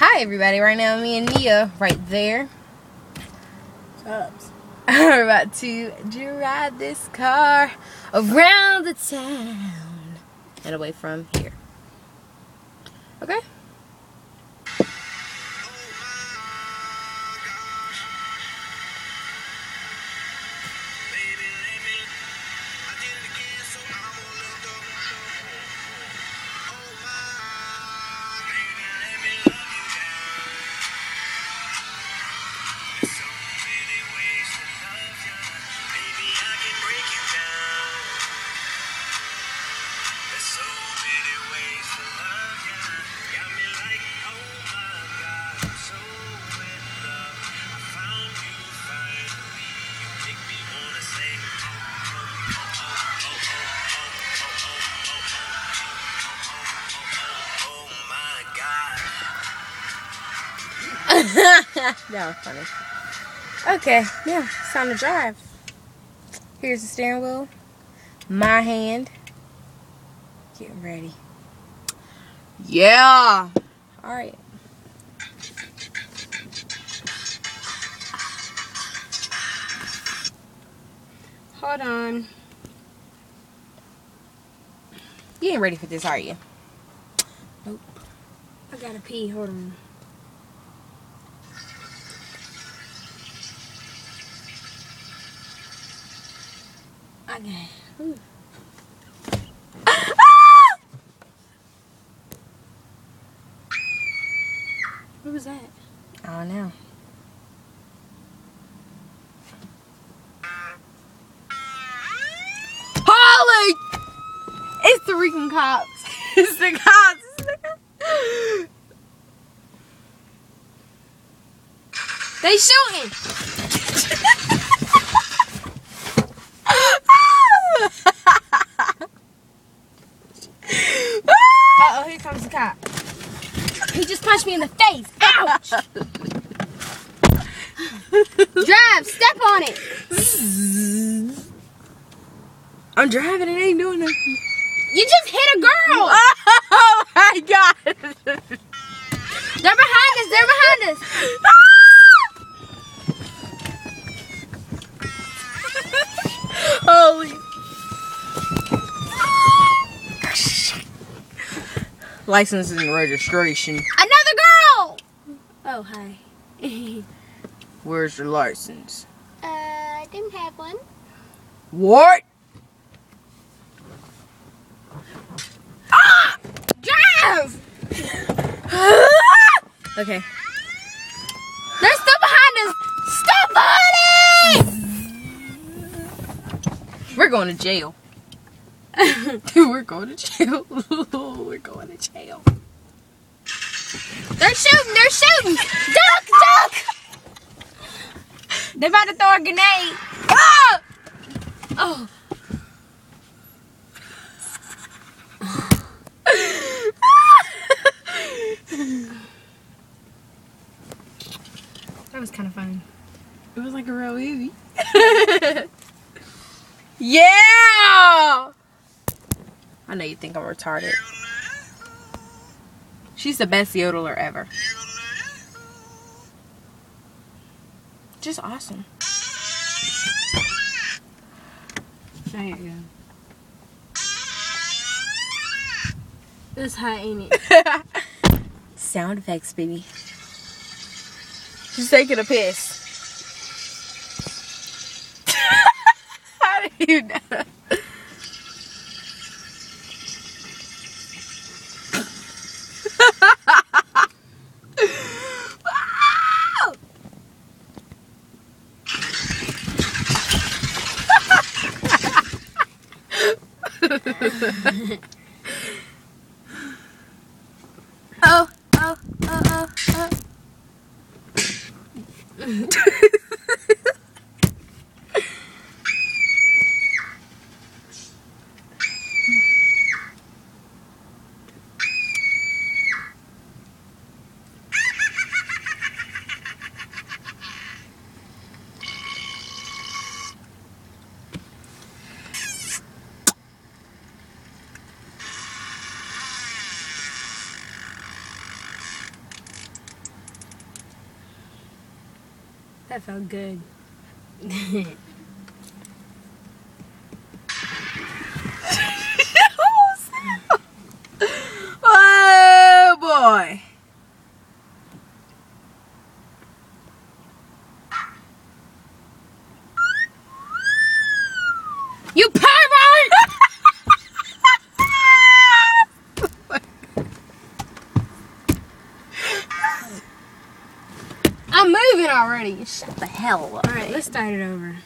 Hi everybody, right now me and Nia right there Ups. are about to drive this car around the town and away from here. Okay? That was funny. Okay, yeah, it's time to drive. Here's the steering wheel. My hand. Getting ready. Yeah! Alright. Hold on. You ain't ready for this, are you? Nope. I gotta pee. Hold on. Okay. Ooh. What was that? I don't know. Holly! It's the freaking cops. It's the cops. They shooting! Uh-oh, here comes the cop. He just punched me in the face. Ouch! Drive, step on it. I'm driving and ain't doing nothing. You just hit a girl. Oh my god! They're behind us. They're behind us. Holy. License and registration. Another girl. Oh, hi. Where's your license? I didn't have one. What? Ah! Drive! Okay. They're still behind us. Step on it! We're going to jail. We're going to jail. We're going to jail. They're shooting. They're shooting. Duck, duck. They're about to throw a grenade. Ah! Oh. That was kind of fun. It was like a real movie. Yeah! I know you think I'm retarded. She's the best yodeler ever. Just awesome. There you go. It's hot, ain't it? Sound effects, baby. She's taking a piss. How do you know? Oh, oh, oh, oh, oh. That felt good. Oh boy. You pervert! I'm moving already. Shut the hell up. Alright, let's start it over.